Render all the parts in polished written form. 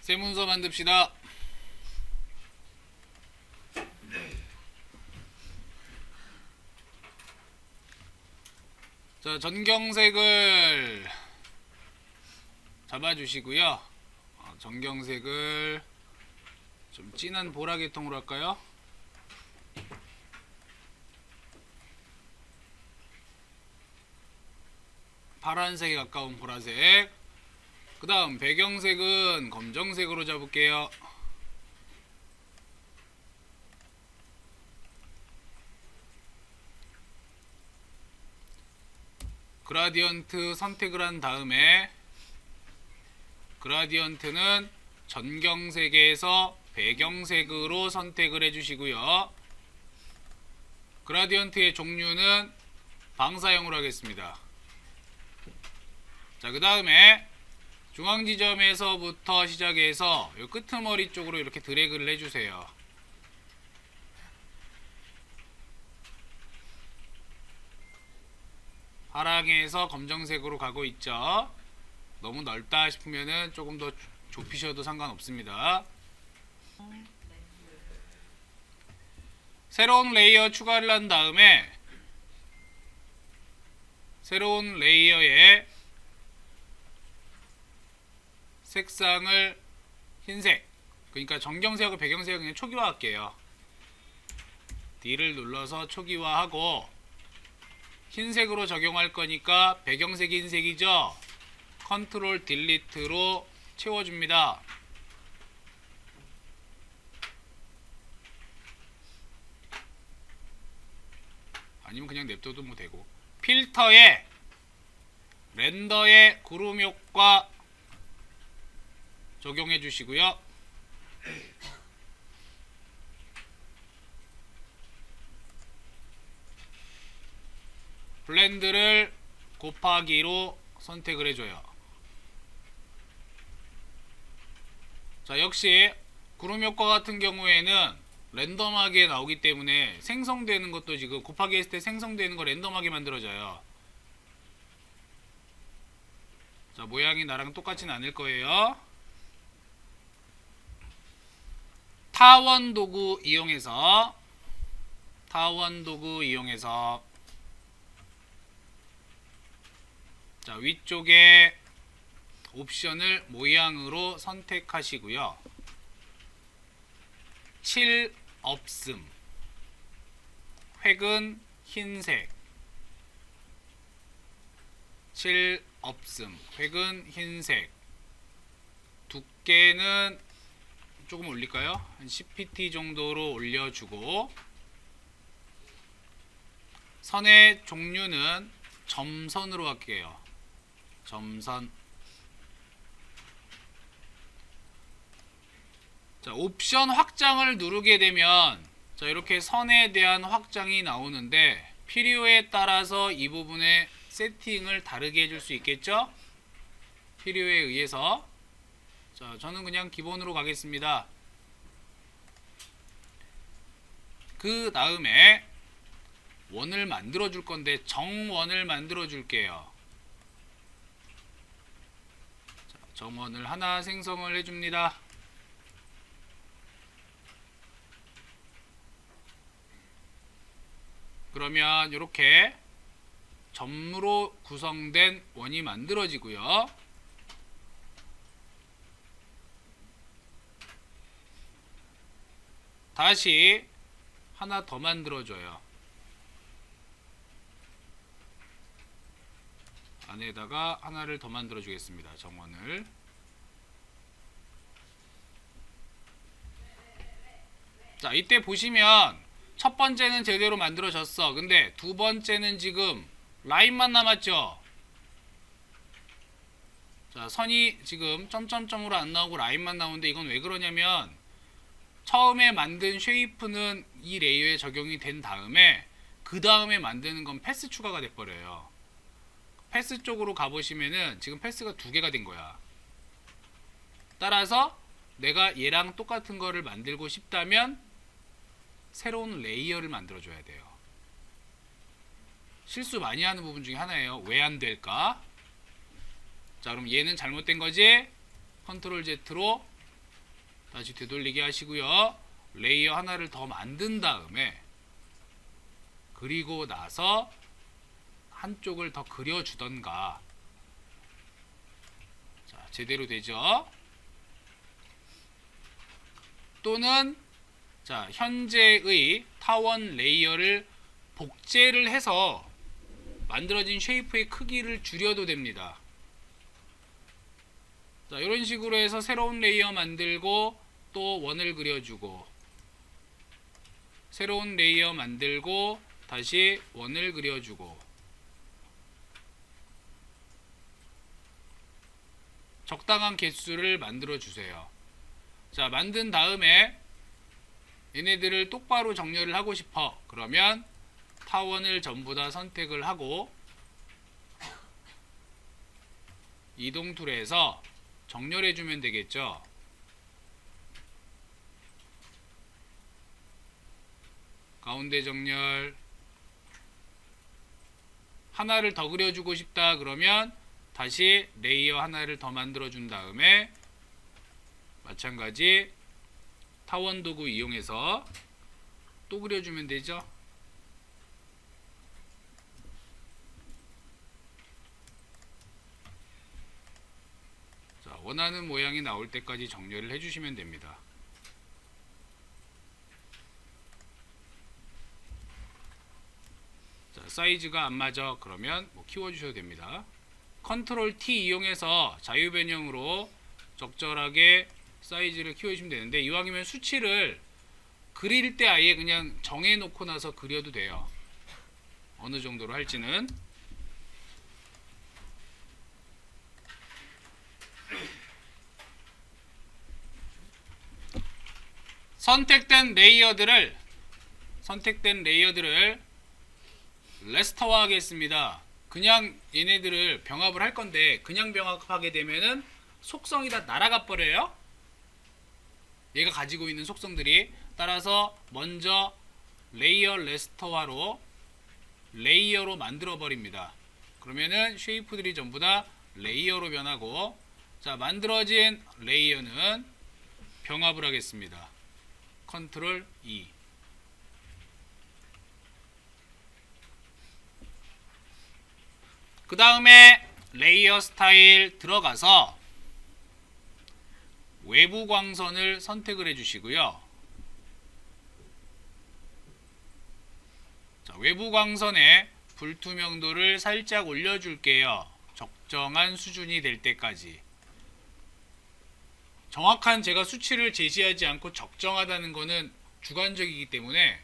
세문서 만듭시다. 자, 전경색을 잡아주시고요. 전경색을 좀 진한 보라계통으로 할까요? 파란색에 가까운 보라색. 그 다음 배경색은 검정색으로 잡을게요. 그라디언트 선택을 한 다음에 그라디언트는 전경색에서 배경색으로 선택을 해주시고요. 그라디언트의 종류는 방사형으로 하겠습니다. 자, 그 다음에 중앙 지점에서부터 시작해서 이 끄트머리 쪽으로 이렇게 드래그를 해주세요. 파랑에서 검정색으로 가고 있죠. 너무 넓다 싶으면은 조금 더 좁히셔도 상관없습니다. 새로운 레이어 추가를 한 다음에 새로운 레이어에 색상을 흰색, 그러니까 전경색하고 배경색을 그냥 초기화할게요. D를 눌러서 초기화하고 흰색으로 적용할 거니까 배경색이 흰색이죠. 컨트롤 딜리트로 채워줍니다. 아니면 그냥 냅둬도 뭐 되고. 필터에 렌더의 구름 효과 적용해 주시고요. 블렌드를 곱하기로 선택을 해줘요. 자, 역시 구름 효과 같은 경우에는 랜덤하게 나오기 때문에 생성되는 것도 지금 곱하기 했을 때 생성되는 거 랜덤하게 만들어져요. 자, 모양이 나랑 똑같진 않을 거예요. 타원 도구 이용해서 자, 위쪽에 옵션을 모양으로 선택하시고요. 7 없음, 획은 흰색, 7 없음, 획은 흰색, 두께는 조금 올릴까요? 한 10pt 정도로 올려주고, 선의 종류는 점선으로 할게요. 점선. 자, 옵션 확장을 누르게 되면 자, 이렇게 선에 대한 확장이 나오는데 필요에 따라서 이 부분의 세팅을 다르게 해줄 수 있겠죠? 필요에 의해서. 자, 저는 그냥 기본으로 가겠습니다. 그 다음에 원을 만들어 줄 건데 정원을 만들어 줄게요. 자, 정원을 하나 생성을 해줍니다. 그러면 이렇게 점으로 구성된 원이 만들어지고요. 다시 하나 더 만들어줘요. 안에다가 하나를 더 만들어 주겠습니다. 정원을. 자, 이때 보시면 첫 번째는 제대로 만들어졌어. 근데 두 번째는 지금 라인만 남았죠. 자, 선이 지금 점점점으로 안 나오고 라인만 나오는데 이건 왜 그러냐면 처음에 만든 쉐이프는 이 레이어에 적용이 된 다음에 그 다음에 만드는 건 패스 추가가 돼버려요. 패스 쪽으로 가보시면은 지금 패스가 두 개가 된 거야. 따라서 내가 얘랑 똑같은 거를 만들고 싶다면 새로운 레이어를 만들어줘야 돼요. 실수 많이 하는 부분 중에 하나예요. 왜 안 될까? 자, 그럼 얘는 잘못된 거지? 컨트롤 Z로 다시 되돌리기 하시고요. 레이어 하나를 더 만든 다음에 그리고 나서 한쪽을 더 그려주던가. 자, 제대로 되죠? 또는 자, 현재의 타원 레이어를 복제를 해서 만들어진 쉐이프의 크기를 줄여도 됩니다. 자, 이런 식으로 해서 새로운 레이어 만들고 또 원을 그려주고, 새로운 레이어 만들고 다시 원을 그려주고, 적당한 개수를 만들어 주세요. 자, 만든 다음에 얘네들을 똑바로 정렬을 하고 싶어. 그러면 타원을 전부 다 선택을 하고 이동 툴에서 정렬해 주면 되겠죠. 가운데 정렬. 하나를 더 그려주고 싶다 그러면 다시 레이어 하나를 더 만들어 준 다음에 마찬가지 타원 도구 이용해서 또 그려주면 되죠. 자, 원하는 모양이 나올 때까지 정렬을 해주시면 됩니다. 자, 사이즈가 안 맞아 그러면 뭐 키워주셔도 됩니다. 컨트롤 T 이용해서 자유 변형으로 적절하게 사이즈를 키워주시면 되는데, 이왕이면 수치를 그릴 때 아예 그냥 정해놓고 나서 그려도 돼요. 어느 정도로 할지는. 선택된 레이어들을 레스터화 하겠습니다. 그냥 얘네들을 병합을 할 건데, 그냥 병합하게 되면은 속성이 다 날아가 버려요. 얘가 가지고 있는 속성들이. 따라서 먼저 레이어 레스터화로 레이어로 만들어 버립니다. 그러면은 쉐이프들이 전부 다 레이어로 변하고, 자, 만들어진 레이어는 병합을 하겠습니다. 컨트롤 E. 그 다음에 레이어 스타일 들어가서 외부 광선을 선택을 해주시고요. 자, 외부 광선의 불투명도를 살짝 올려줄게요. 적정한 수준이 될 때까지. 정확한 제가 수치를 제시하지 않고 적정하다는 거는 주관적이기 때문에,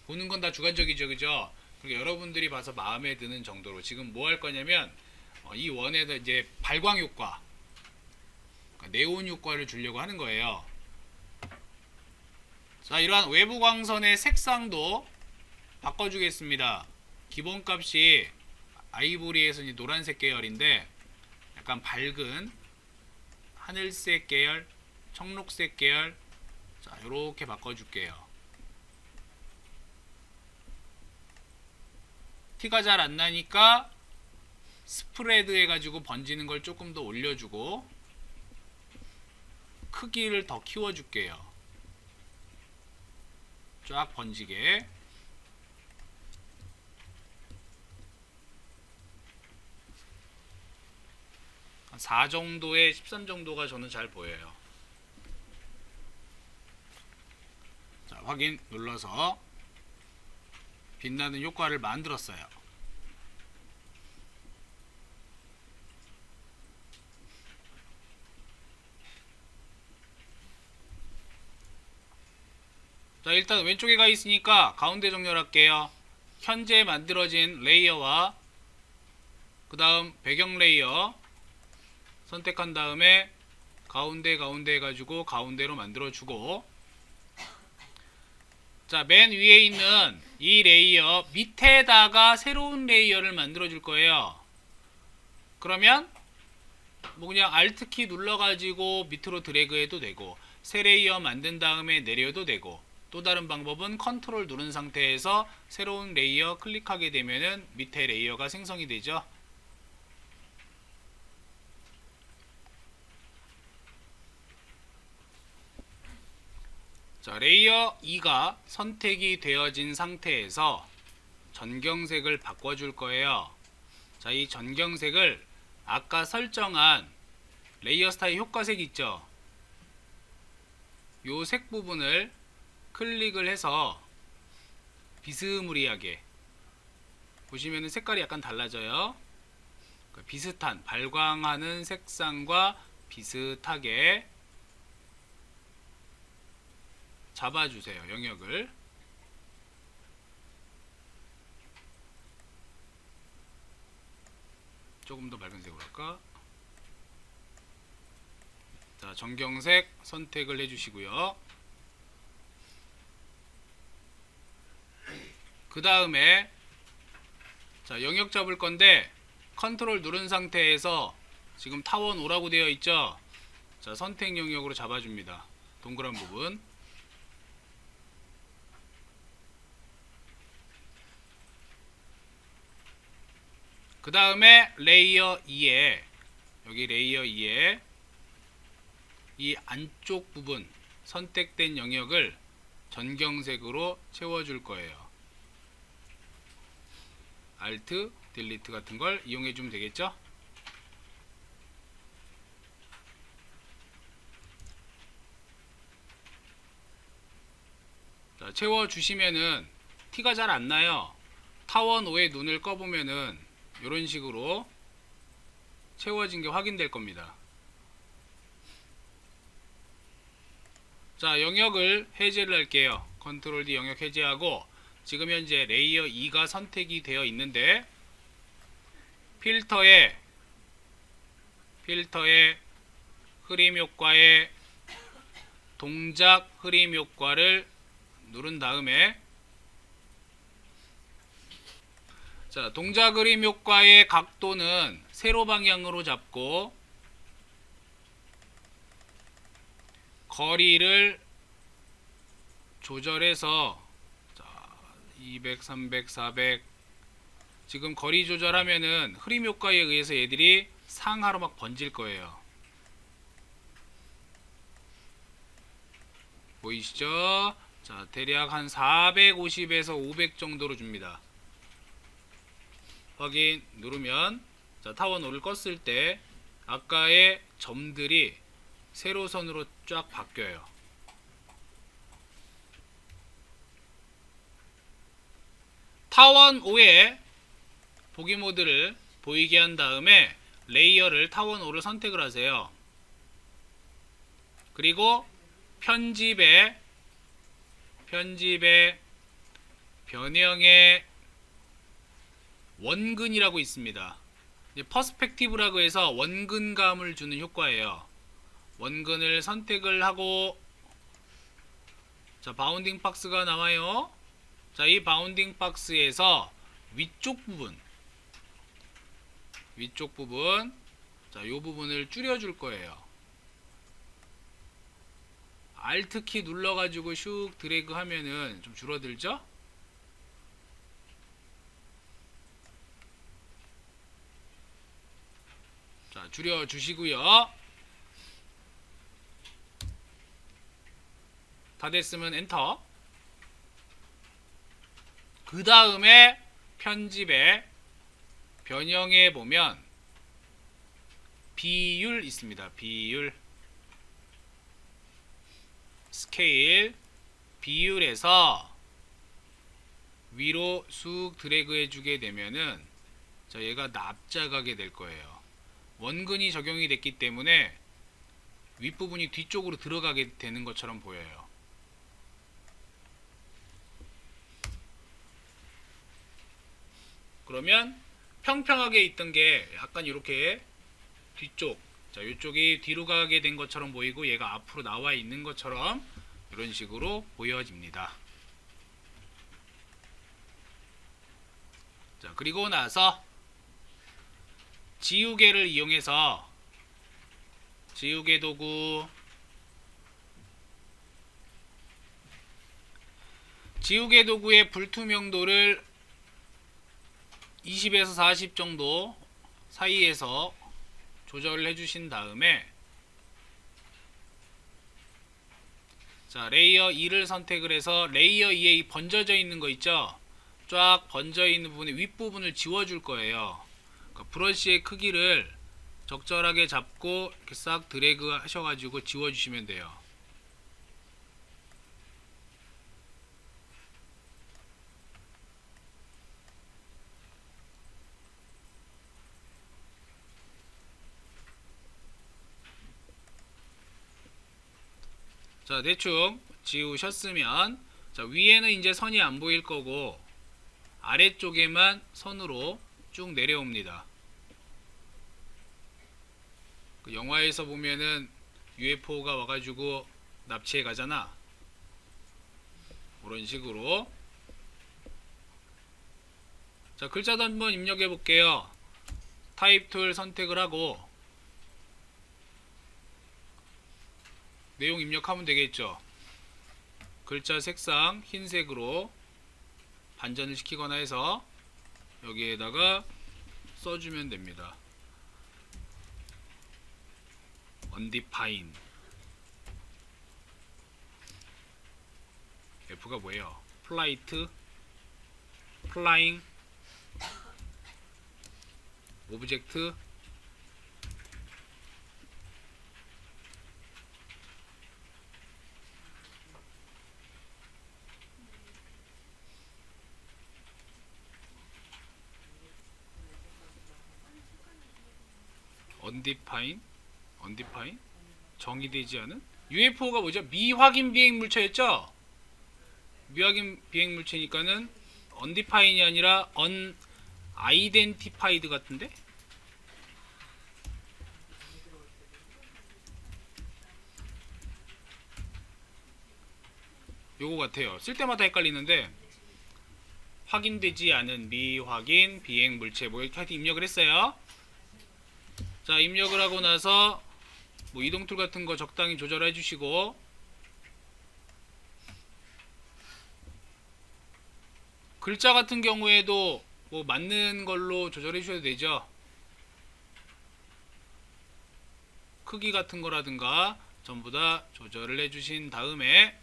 보는 건 다 주관적이죠, 그죠? 그러니까 여러분들이 봐서 마음에 드는 정도로. 지금 뭐 할 거냐면 이 원에다 이제 발광 효과, 그러니까 네온 효과를 주려고 하는 거예요. 자, 이러한 외부 광선의 색상도 바꿔주겠습니다. 기본값이 아이보리에서 이 노란색 계열인데, 약간 밝은 하늘색 계열, 청록색 계열, 자, 요렇게 바꿔줄게요. 티가 잘 안 나니까 스프레드 해가지고 번지는 걸 조금 더 올려주고, 크기를 더 키워줄게요. 쫙 번지게. 4 정도에 13 정도가 저는 잘 보여요. 자, 확인 눌러서 빛나는 효과를 만들었어요. 자, 일단 왼쪽에 가 있으니까 가운데 정렬할게요. 현재 만들어진 레이어와 그 다음 배경 레이어 선택한 다음에 가운데 해가지고 가운데로 만들어주고, 자, 맨 위에 있는 이 레이어 밑에다가 새로운 레이어를 만들어줄 거예요. 그러면 뭐 그냥 Alt키 눌러가지고 밑으로 드래그해도 되고, 새 레이어 만든 다음에 내려도 되고, 또 다른 방법은 컨트롤 누른 상태에서 새로운 레이어 클릭하게 되면은 밑에 레이어가 생성이 되죠. 자, 레이어 2가 선택이 되어진 상태에서 전경색을 바꿔줄 거예요. 자, 이 전경색을 아까 설정한 레이어 스타일 효과색 있죠? 요 색 부분을 클릭을 해서 비스무리하게 보시면은 색깔이 약간 달라져요. 비슷한 발광하는 색상과 비슷하게 잡아주세요. 영역을. 조금 더 밝은 색으로 할까? 자, 전경색 선택을 해주시고요. 그 다음에 자, 영역 잡을 건데 컨트롤 누른 상태에서 지금 타원 5라고 되어 있죠? 자, 선택 영역으로 잡아줍니다. 동그란 부분. 그 다음에 레이어 2에 여기 레이어 2에 이 안쪽 부분 선택된 영역을 전경색으로 채워줄 거예요. Alt, Delete 같은 걸 이용해 주면 되겠죠? 자, 채워주시면은 티가 잘 안 나요. 타원 5에 눈을 꺼보면은 이런 식으로 채워진 게 확인될 겁니다. 자, 영역을 해제를 할게요. 컨트롤 D 영역 해제하고 지금 현재 레이어 2가 선택이 되어 있는데 필터에 흐림 효과에 동작 흐림 효과를 누른 다음에 자, 동작 흐림 효과의 각도는 세로 방향으로 잡고 거리를 조절해서 자, 200, 300, 400 지금 거리 조절하면은 흐림 효과에 의해서 얘들이 상하로 막 번질 거예요. 보이시죠? 자, 대략 한 450에서 500 정도로 줍니다. 확인 누르면 자, 타원 5를 껐을 때 아까의 점들이 세로선으로 쫙 바뀌어요. 타원 5에 보기 모드를 보이게 한 다음에 레이어를 타원 5를 선택을 하세요. 그리고 편집에 변형의 원근이라고 있습니다. 퍼스펙티브라고 해서 원근감을 주는 효과예요. 원근을 선택을 하고 자, 바운딩 박스가 나와요. 자, 이 바운딩 박스에서 위쪽 부분 자, 요 부분을 줄여줄 거예요. Alt 키 눌러가지고 슉 드래그 하면은 좀 줄어들죠? 자, 줄여주시고요. 다 됐으면 엔터. 그 다음에 편집에 변형해 보면 비율 있습니다. 비율 스케일 비율에서 위로 쑥 드래그 해주게 되면은 자, 얘가 납작하게 될 거예요. 원근이 적용이 됐기 때문에 윗부분이 뒤쪽으로 들어가게 되는 것처럼 보여요. 그러면 평평하게 있던 게 약간 이렇게 뒤쪽 자, 이쪽이 뒤로 가게 된 것처럼 보이고 얘가 앞으로 나와 있는 것처럼 이런 식으로 보여집니다. 자, 그리고 나서 지우개를 이용해서 지우개 도구 지우개 도구의 불투명도를 20에서 40 정도 사이에서 조절을 해주신 다음에 자, 레이어 2를 선택을 해서 레이어 2에 이 번져져 있는 거 있죠? 쫙 번져 있는 부분의 윗부분을 지워줄 거예요. 그러니까 브러쉬의 크기를 적절하게 잡고 이렇게 싹 드래그 하셔가지고 지워주시면 돼요. 자, 대충 지우셨으면, 자, 위에는 이제 선이 안 보일 거고 아래쪽에만 선으로 쭉 내려옵니다. 그 영화에서 보면은 UFO가 와가지고 납치해 가잖아. 그런 식으로. 자, 글자도 한번 입력해 볼게요. 타입 툴 선택을 하고 내용 입력하면 되겠죠. 글자 색상 흰색으로 반전을 시키거나 해서 여기에다가 써주면 됩니다. undefined. F가 뭐예요? flight, flying, object, undefined, 정의되지 않은. UFO가 뭐죠? 미확인 비행 물체였죠? 미확인 비행 물체니까는 undefined이 아니라 unidentified 같은데? 요거 같아요. 쓸 때마다 헷갈리는데, 확인되지 않은 미확인 비행 물체 뭐 이렇게 하여튼 입력을 했어요. 자, 입력을 하고 나서 뭐 이동 툴 같은 거 적당히 조절해 주시고, 글자 같은 경우에도 뭐 맞는 걸로 조절해 주셔도 되죠. 크기 같은 거라든가 전부 다 조절을 해 주신 다음에,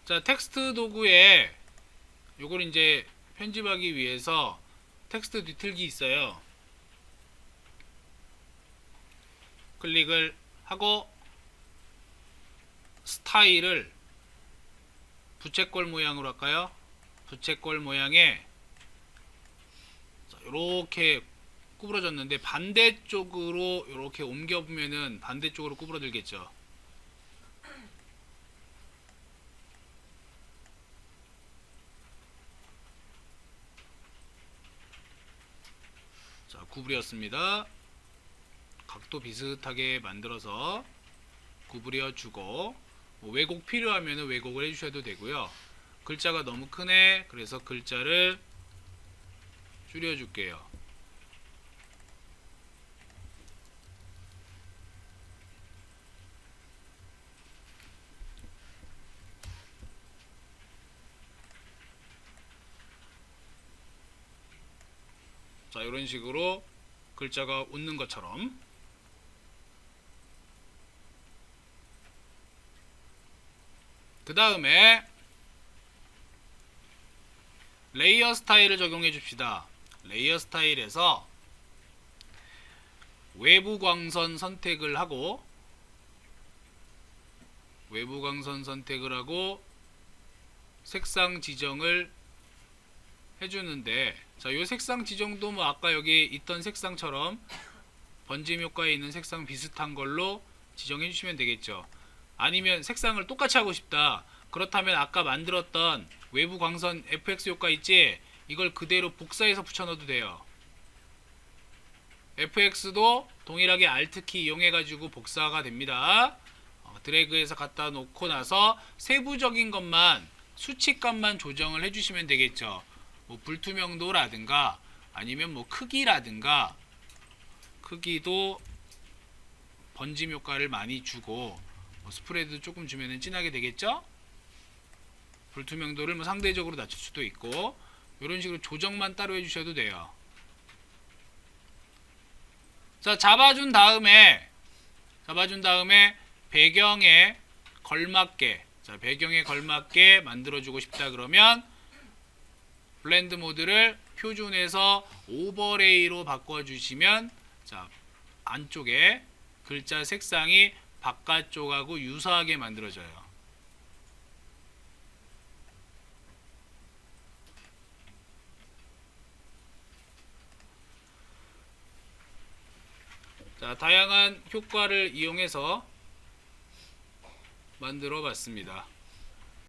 자, 텍스트 도구에 요걸 이제 편집하기 위해서 텍스트 뒤틀기 있어요. 클릭을 하고 스타일을 부채꼴 모양으로 할까요? 부채꼴 모양에 이렇게 구부러졌는데 반대쪽으로 이렇게 옮겨보면은 반대쪽으로 구부러들겠죠. 자, 구부렸습니다. 각도 비슷하게 만들어서 구부려주고, 뭐 왜곡 필요하면 왜곡을 해주셔도 되고요. 글자가 너무 크네. 그래서 글자를 줄여줄게요. 자, 이런 식으로 글자가 웃는 것처럼. 그 다음에 레이어 스타일을 적용해 줍시다. 레이어 스타일에서 외부 광선 선택을 하고 색상 지정을 해주는데, 자, 요 색상 지정도 뭐 아까 여기 있던 색상처럼 번짐 효과에 있는 색상 비슷한 걸로 지정해 주시면 되겠죠. 아니면 색상을 똑같이 하고 싶다. 그렇다면 아까 만들었던 외부 광선 FX 효과 있지? 이걸 그대로 복사해서 붙여 넣어도 돼요. FX도 동일하게 Alt키 이용해 가지고 복사가 됩니다. 드래그해서 갖다 놓고 나서 세부적인 것만, 수치값만 조정을 해주시면 되겠죠. 뭐 불투명도라든가 아니면 뭐 크기라든가, 크기도 번짐 효과를 많이 주고 뭐 스프레드 조금 주면은 진하게 되겠죠. 불투명도를 뭐 상대적으로 낮출 수도 있고, 이런 식으로 조정만 따로 해주셔도 돼요. 자, 잡아준 다음에 잡아준 다음에 배경에 걸맞게, 자, 배경에 걸맞게 만들어주고 싶다 그러면 블렌드 모드를 표준에서 오버레이로 바꿔주시면, 자, 안쪽에 글자 색상이 바깥쪽하고 유사하게 만들어져요. 자, 다양한 효과를 이용해서 만들어 봤습니다.